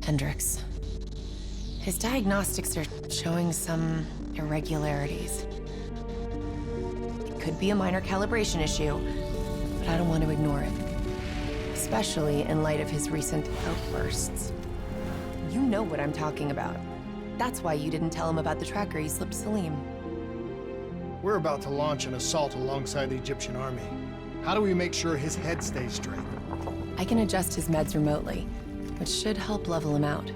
Hendricks. His diagnostics are showing some irregularities. It could be a minor calibration issue, but I don't want to ignore it. Especially in light of his recent outbursts. You know what I'm talking about. That's why you didn't tell him about the tracker you slipped Salim. We're about to launch an assault alongside the Egyptian army. How do we make sure his head stays straight? I can adjust his meds remotely, which should help level him out.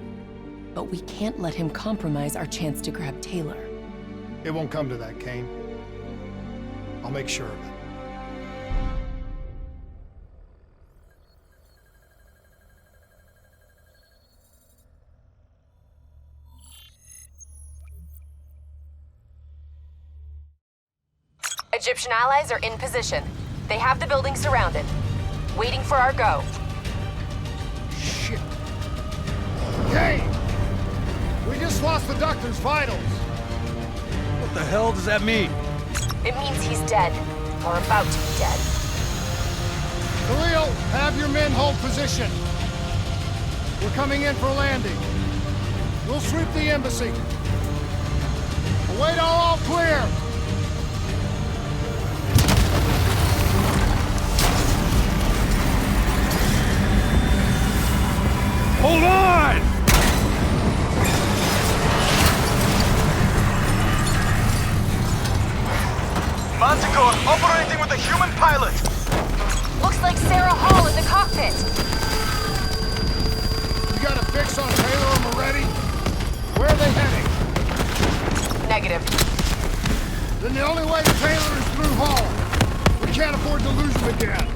But we can't let him compromise our chance to grab Taylor. It won't come to that, Kane. I'll make sure of it. Egyptian allies are in position. They have the building surrounded. Waiting for our go. Shit. Kane! We just lost the doctor's vitals. What the hell does that mean? It means he's dead. Or about to be dead. Khalil, have your men hold position. We're coming in for landing. We'll sweep the embassy. Await all clear. Hold on! Manticore operating with a human pilot. Looks like Sarah Hall in the cockpit. You got a fix on Taylor and Moretti? Where are they heading? Negative. Then the only way to Taylor is through Hall. We can't afford to lose them again.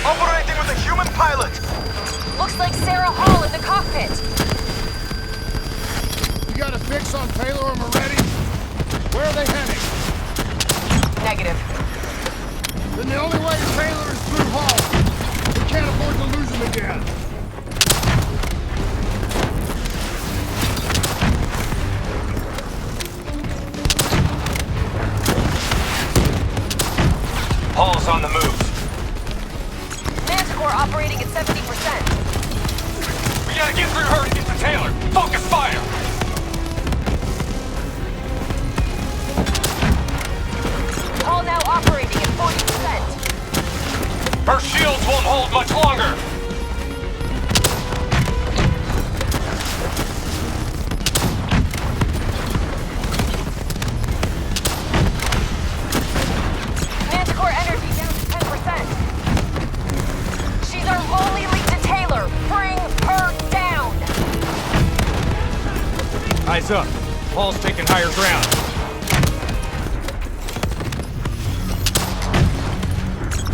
Operating with a human pilot. Looks like Sarah Hall in the cockpit. You got a fix on Taylor or Moretti? Where are they heading? Negative. Then the only way to Taylor is through Hall. We can't afford to lose them again. Hall's on the move. Manticore operating at 70%. We gotta get through her and get to Taylor. Focus fire. Hall now operating at 40%. Her shields won't hold much longer. Manticore energy down to 10%. She's our only lead to Taylor. Bring her down. Eyes up. Hall's taking higher ground.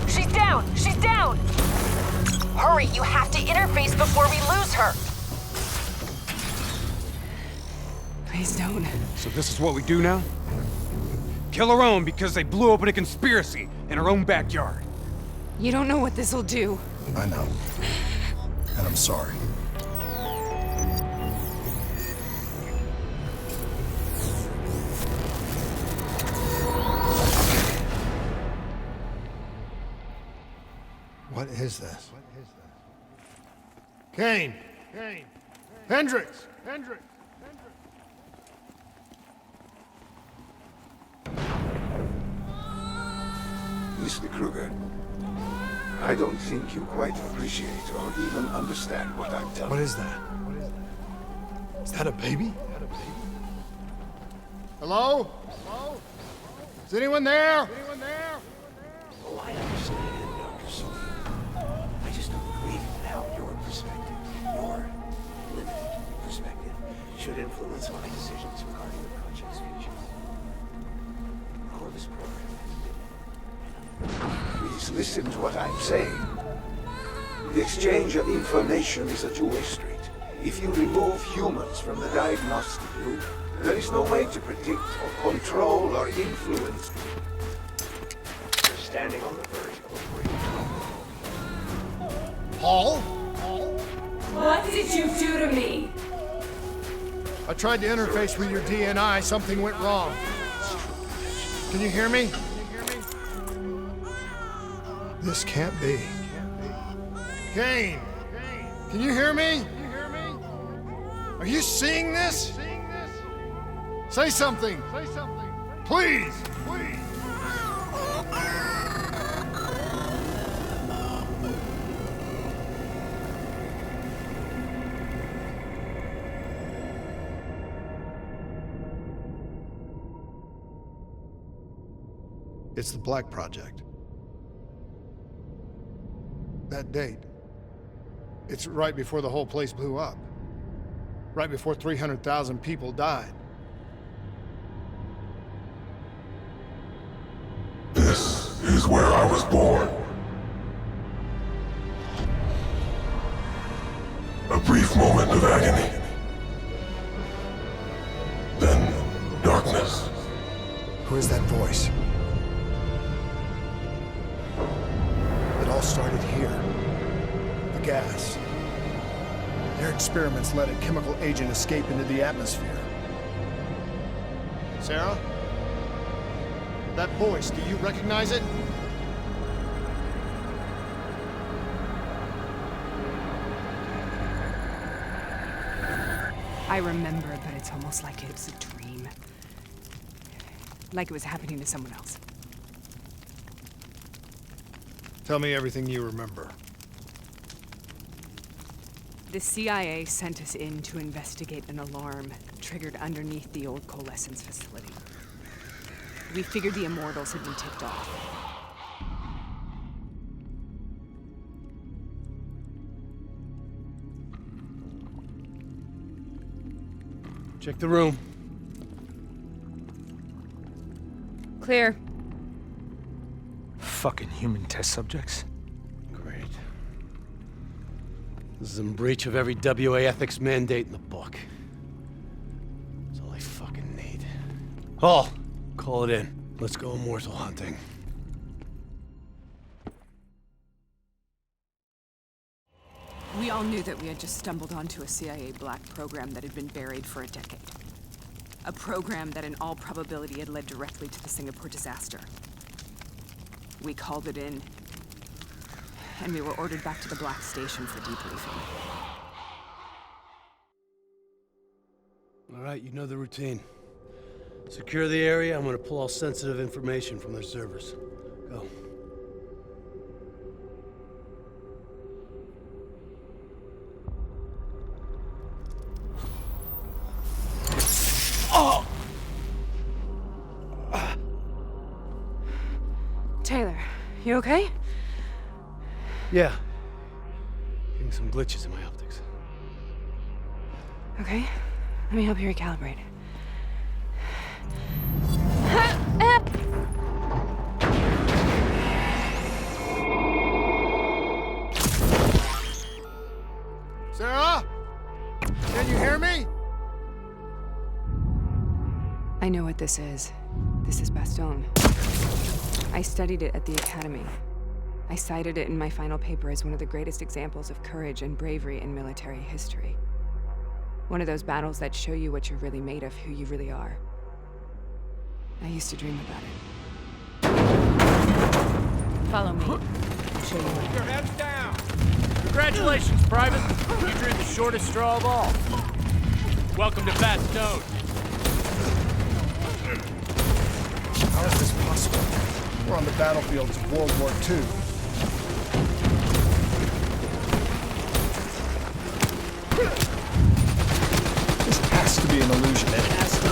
She's down. She's down. Hurry, you have to interface before we lose her. Please don't. So this is what we do now? Kill our own because they blew open a conspiracy in our own backyard. You don't know what this'll do. I know. And I'm sorry. What is this? Kane! Kane! Hendricks! Hendricks! Mr. Kruger, I don't think you quite appreciate or even understand what I'm telling What you. is that? Is that a baby? Hello? Hello? Is anyone there? Anyone there? Oh, I understand, Dr. Sophie. I just don't agree how your perspective, your limited perspective, should influence my decisions regarding the project's future. The Corvus program has been... Please listen to what I'm saying. The exchange of information is a two-way street. If you remove humans from the diagnostic loop, there is no way to predict or control or influence. You're standing on the verge of a breakthrough. Paul? What did you do to me? I tried to interface with your DNI. Something went wrong. Can you hear me? This can't be. Kane! Can you hear me? Are you seeing this? Say something! Please! It's the Black Project. That date. It's right before the whole place blew up. Right before 300,000 people died. This is where I was born. A brief moment of agony. Then darkness. Who is that voice? It all started here. The gas. Their experiments let a chemical agent escape into the atmosphere. Sarah? That voice, do you recognize it? I remember, but it's almost like it was a dream. Like it was happening to someone else. Tell me everything you remember. The CIA sent us in to investigate an alarm triggered underneath the old coalescence facility. We figured the Immortals had been tipped off. Check the room. Clear. Fucking human test subjects. Great. This is in breach of every WA ethics mandate in the book. That's all I fucking need. Hall, call it in. Let's go immortal hunting. We all knew that we had just stumbled onto a CIA black program that had been buried for a decade. A program that in all probability had led directly to the Singapore disaster. We called it in, and we were ordered back to the Black Station for debriefing. All right, you know the routine. Secure the area. I'm gonna pull all sensitive information from their servers. Go. Taylor, you okay? Yeah. Getting some glitches in my optics. Okay, let me help you recalibrate. Sarah? Can you hear me? I know what this is. This is Bastogne. I studied it at the Academy. I cited it in my final paper as one of the greatest examples of courage and bravery in military history. One of those battles that show you what you're really made of, who you really are. I used to dream about it. Follow me. I'll show you where. Your heads down! Congratulations, Private. You drew the shortest straw of all. Welcome to Bastogne. How is this possible? We're on the battlefields of World War II. This has to be an illusion. It has to.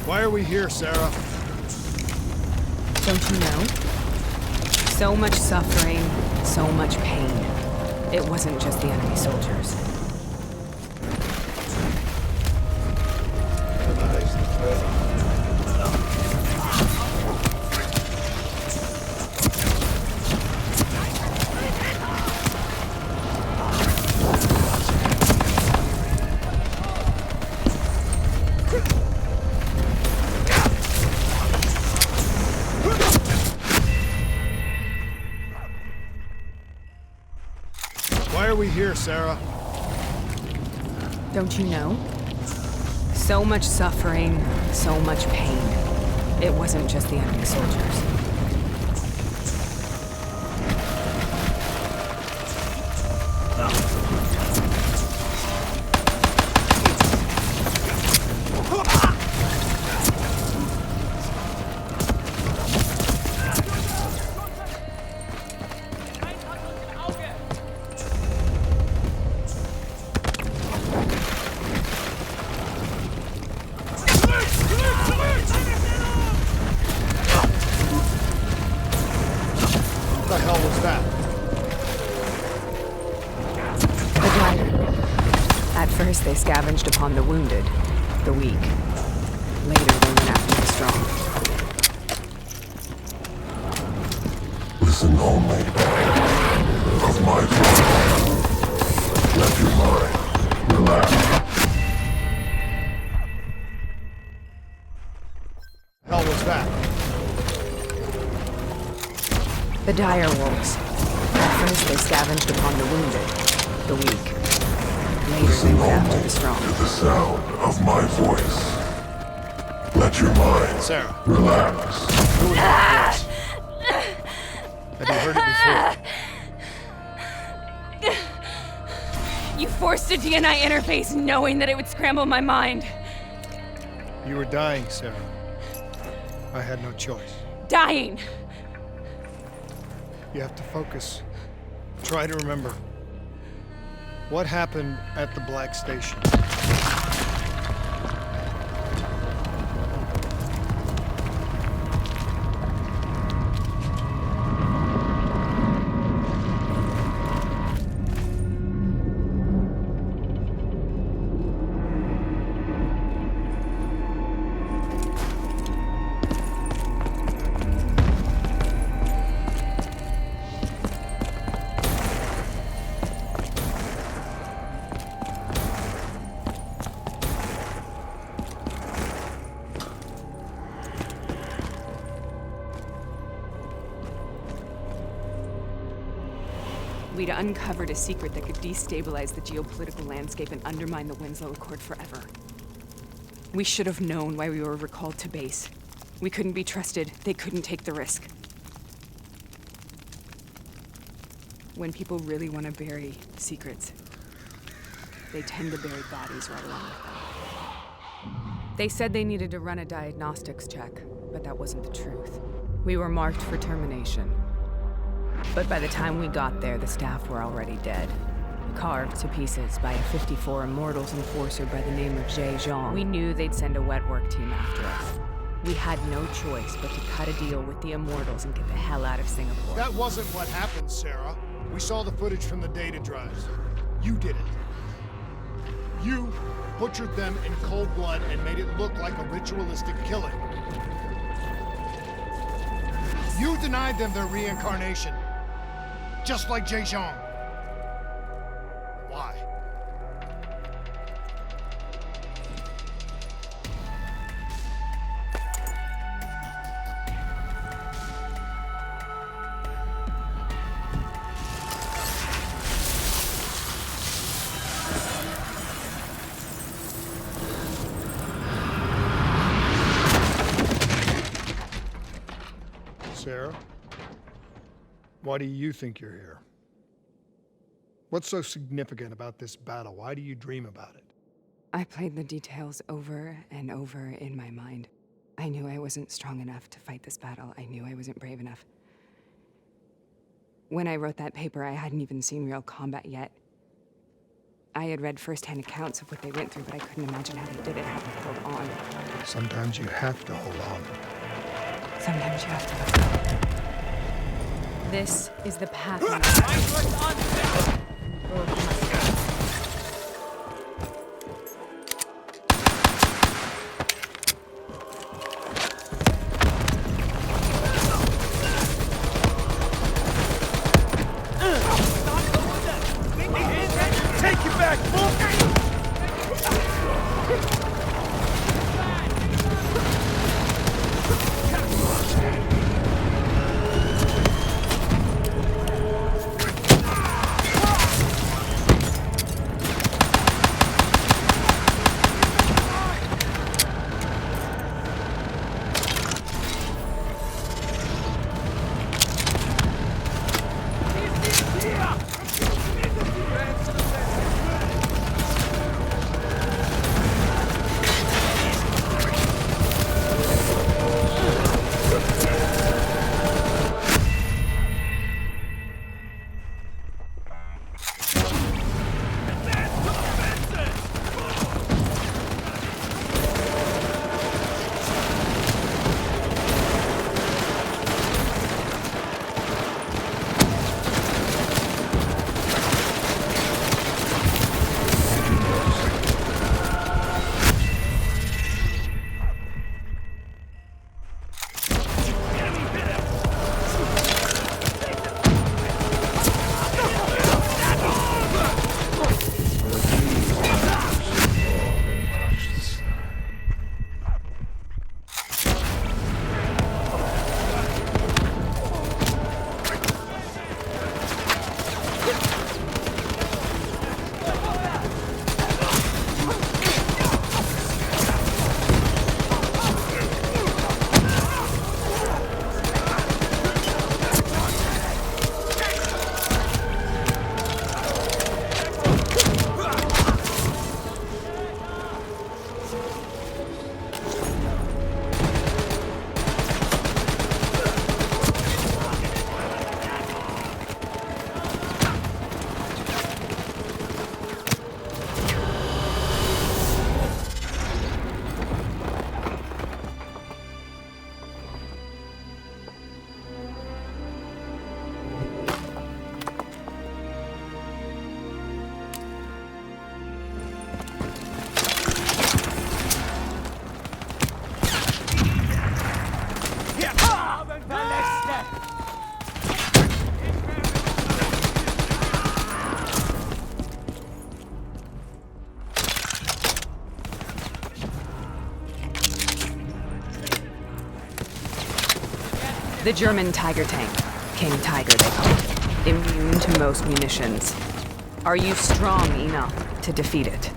Why are we here, Sarah? Don't you know? So much suffering, so much pain. It wasn't just the enemy soldiers. Why are we here, Sarah? Don't you know? So much suffering, so much pain. It wasn't just the enemy soldiers. What the hell was that? The Dyer. At first, they scavenged upon the wounded, the weak. Later, they went after the strong. Listen only of my voice. Let your mind relax. Hell was that? The dire wolves. At first, they scavenged upon the wounded, the weak. Later, they Listen went after only the strong. to the sound of my voice. Let your mind Sarah. relax. Who is that voice? Have you heard it before? You forced a DNI interface knowing that it would scramble my mind. You were dying, Sarah. I had no choice. Dying. You have to focus. Try to remember. What happened at the Black Station? We'd uncovered a secret that could destabilize the geopolitical landscape and undermine the Winslow Accord forever. We should have known why we were recalled to base. We couldn't be trusted. They couldn't take the risk. When people really want to bury secrets, they tend to bury bodies right along with them. They said they needed to run a diagnostics check, but that wasn't the truth. We were marked for termination. But by the time we got there, the staff were already dead. Carved to pieces by a 54 Immortals enforcer by the name of Jay Zhang. We knew they'd send a wet work team after us. We had no choice but to cut a deal with the Immortals and get the hell out of Singapore. That wasn't what happened, Sarah. We saw the footage from the data drives. You did it. You butchered them in cold blood and made it look like a ritualistic killing. You denied them their reincarnation, just like Jay Zhang. Why? Sarah, why do you think you're here? What's so significant about this battle? Why do you dream about it? I played the details over and over in my mind. I knew I wasn't strong enough to fight this battle. I knew I wasn't brave enough. When I wrote that paper, I hadn't even seen real combat yet. I had read first-hand accounts of what they went through, but I couldn't imagine how they did it, how they held on. Sometimes you have to hold on. Sometimes you have to. This is the path. Take you back, The German Tiger tank. King Tiger, they call it. Immune to most munitions. Are you strong enough to defeat it?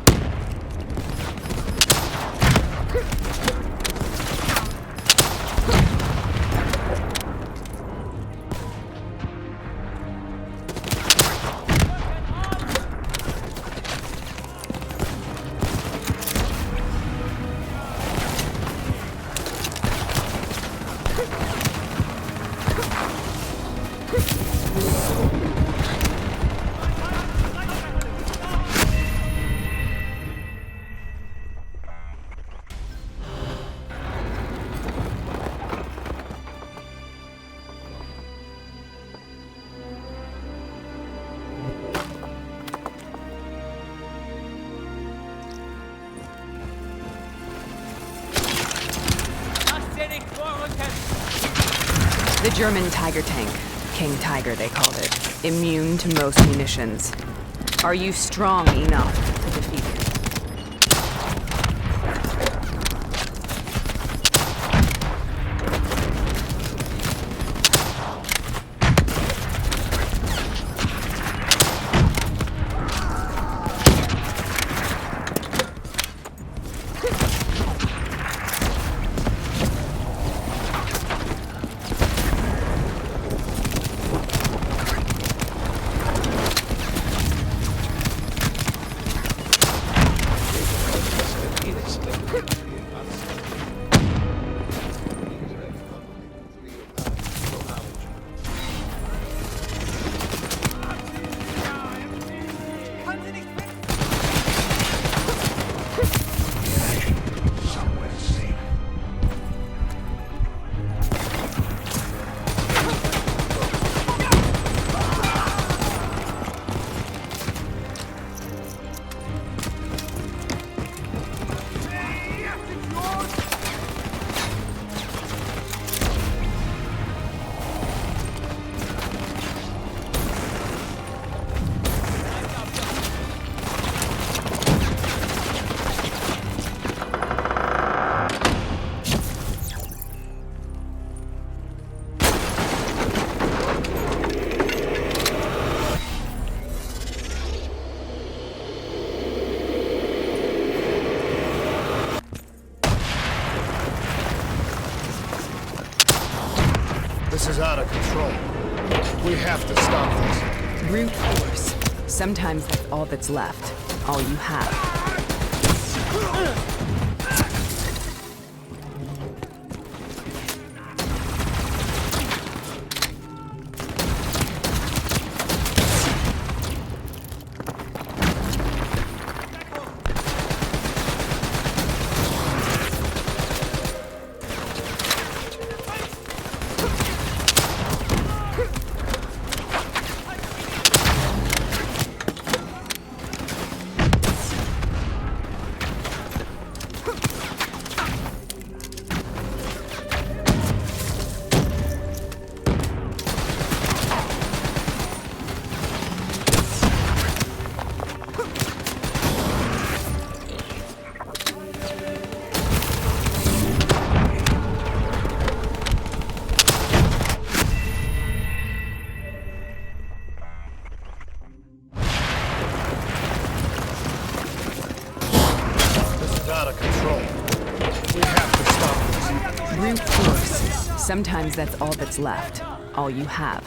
The German Tiger tank. King Tiger, they called it. Immune to most munitions. Are you strong enough to defeat it? This is out of control. We have to stop this. Brute force. Sometimes that's all that's left. All you have. Out of control. We have to stop this. Brute force. Sometimes that's all that's left. All you have.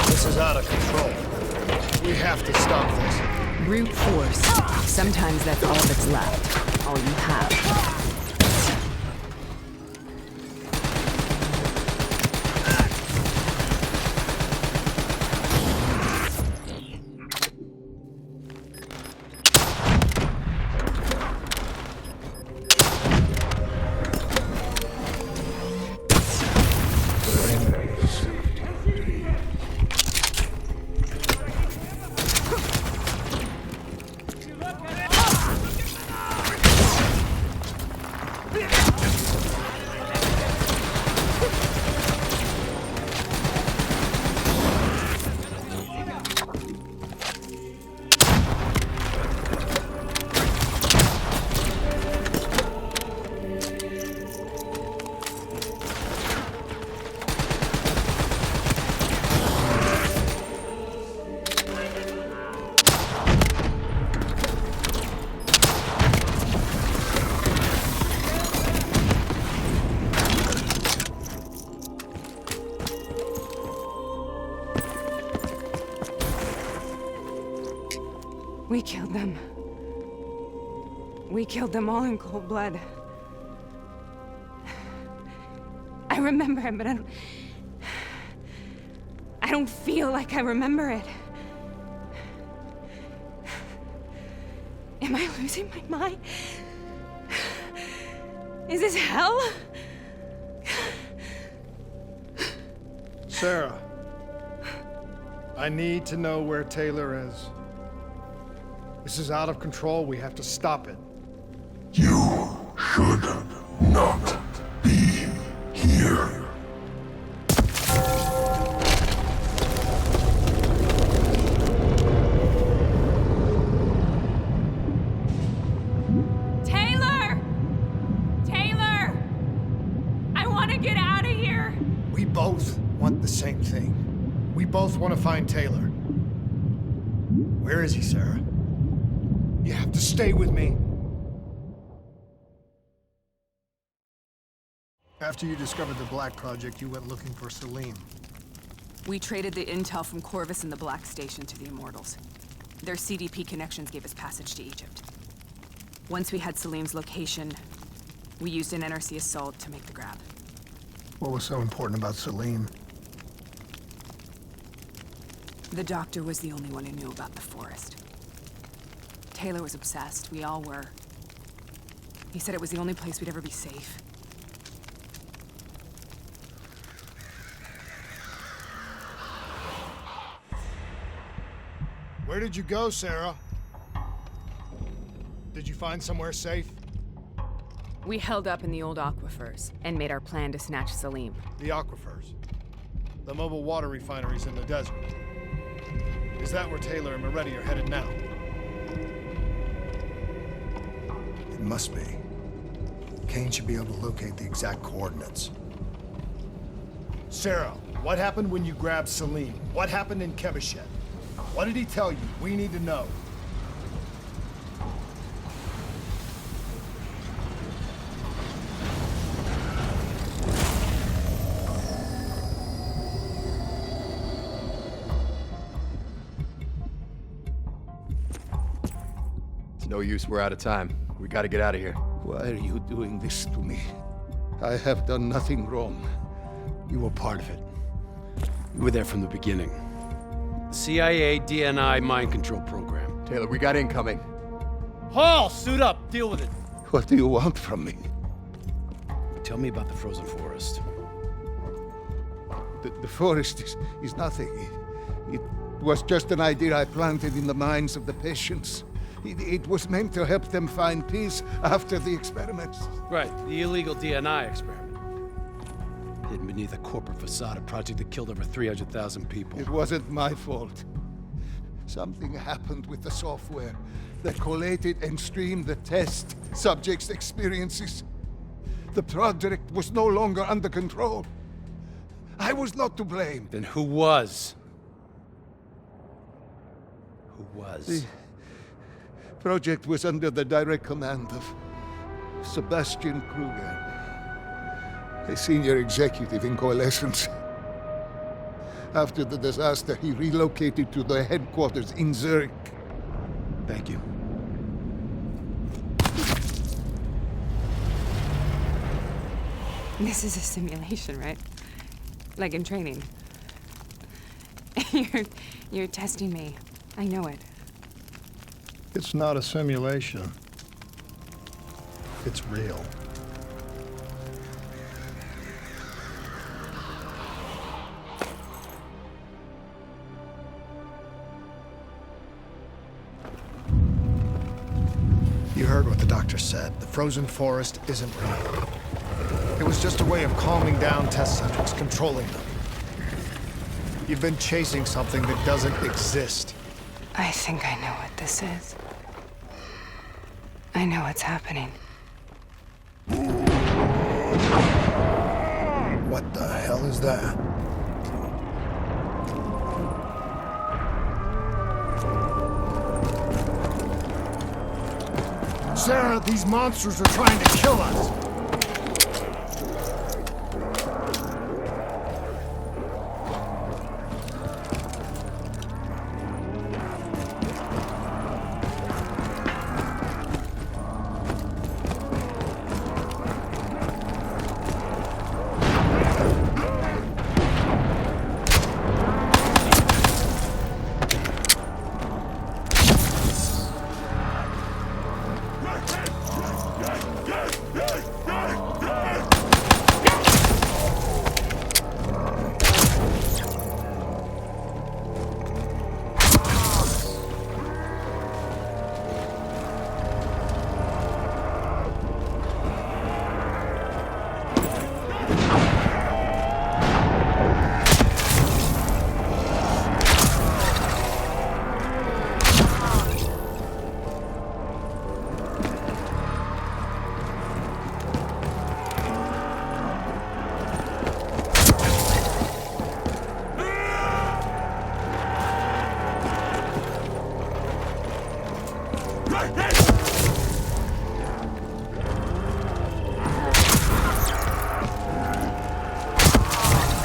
This is out of control. We have to stop this. Brute force. Sometimes that's all that's left. All you have. We killed them. We killed them all in cold blood. I remember it, but I don't feel like I remember it. Am I losing my mind? Is this hell? Sarah, I need to know where Taylor is. This is out of control. We have to stop it. You should not be here. Taylor! Taylor! I want to get out of here! We both want the same thing. We both want to find Taylor. Where is he, Sarah? You have to stay with me. After you discovered the Black Project, you went looking for Salim. We traded the intel from Corvus and the Black Station to the Immortals. Their CDP connections gave us passage to Egypt. Once we had Salim's location, we used an NRC assault to make the grab. What was so important about Salim? The doctor was the only one who knew about the forest. Taylor was obsessed. We all were. He said it was the only place we'd ever be safe. Where did you go, Sarah? Did you find somewhere safe? We held up in the old aquifers and made our plan to snatch Salim. The aquifers. The mobile water refineries in the desert. Is that where Taylor and Moretti are headed now? It must be. Kane should be able to locate the exact coordinates. Sarah, what happened when you grabbed Salim? What happened in Kebashet? What did he tell you? We need to know. It's no use, we're out of time. We gotta get out of here. Why are you doing this to me? I have done nothing wrong. You were part of it. You were there from the beginning. The CIA DNI mind control program. Taylor, we got incoming. Hall, suit up. Deal with it. What do you want from me? Tell me about the frozen forest. The forest is nothing. It was just an idea I planted in the minds of the patients. It was meant to help them find peace after the experiments. Right, the illegal DNI experiment. Hidden beneath a corporate facade, a project that killed over 300,000 people. It wasn't my fault. Something happened with the software that collated and streamed the test subjects' experiences. The project was no longer under control. I was not to blame. Then who was? Who was? The project was under the direct command of Sebastian Kruger, a senior executive in Coalescence. After the disaster, he relocated to the headquarters in Zurich. Thank you. This is a simulation, right? Like in training. You're testing me. I know it. It's not a simulation. It's real. You heard what the doctor said. The frozen forest isn't real. It was just a way of calming down test subjects, controlling them. You've been chasing something that doesn't exist. I think I know what this is. I know what's happening. What the hell is that? Sarah, these monsters are trying to kill us!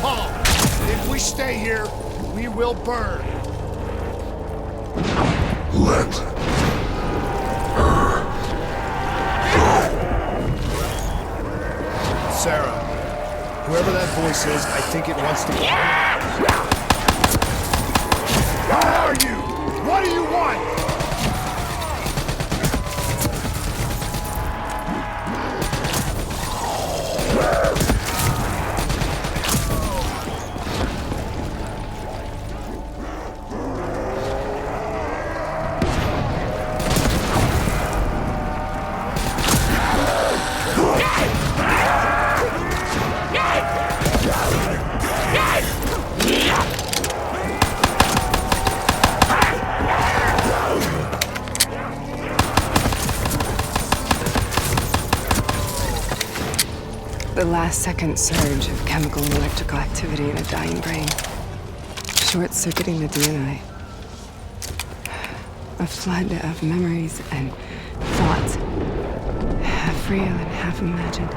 Paul, if we stay here, we will burn. Let Sarah, whoever that voice is, I think it wants to... Who are you? What do you want? The last-second surge of chemical and electrical activity in a dying brain. Short-circuiting the DNA. A flood of memories and thoughts. Half real and half imagined.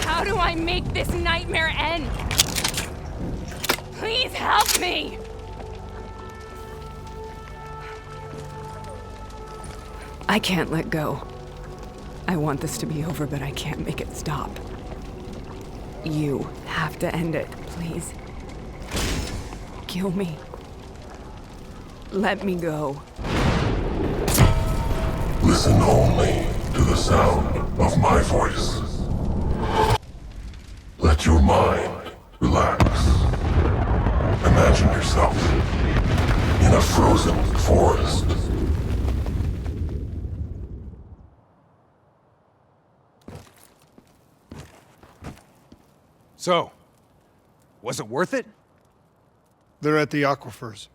How do I make this nightmare end? Please help me! I can't let go. I want this to be over, but I can't make it stop. You have to end it, please. Kill me. Let me go. listen only to the sound of my voice. Let your mind relax. Imagine yourself in a frozen forest. So, was it worth it? They're at the aquifers.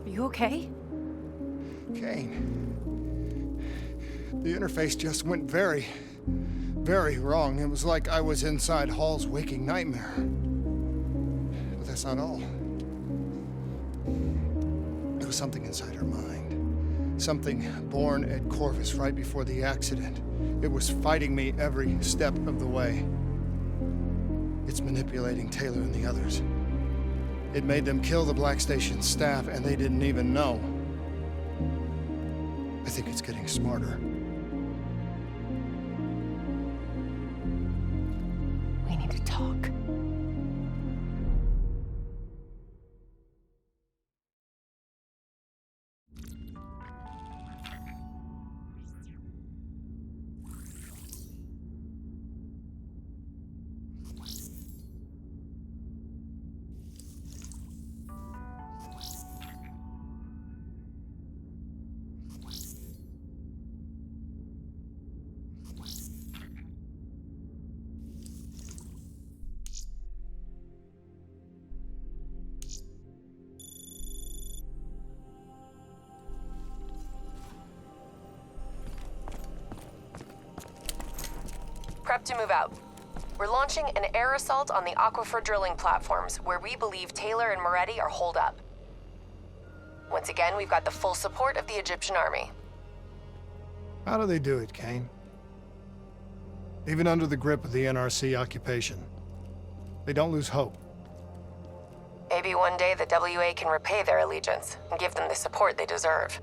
You okay? Kane. The interface just went very wrong. It was like I was inside Hall's waking nightmare. But that's not all. There was something inside her mind. Something born at Corvus right before the accident. It was fighting me every step of the way. It's manipulating Taylor and the others. It made them kill the Black Station staff, and they didn't even know. I think it's getting smarter. We need to talk. Prep to move out. We're launching an air assault on the aquifer drilling platforms, where we believe Taylor and Moretti are holed up. Once again, we've got the full support of the Egyptian army. How do they do it, Kane? Even under the grip of the NRC occupation, they don't lose hope. Maybe one day the WA can repay their allegiance and give them the support they deserve.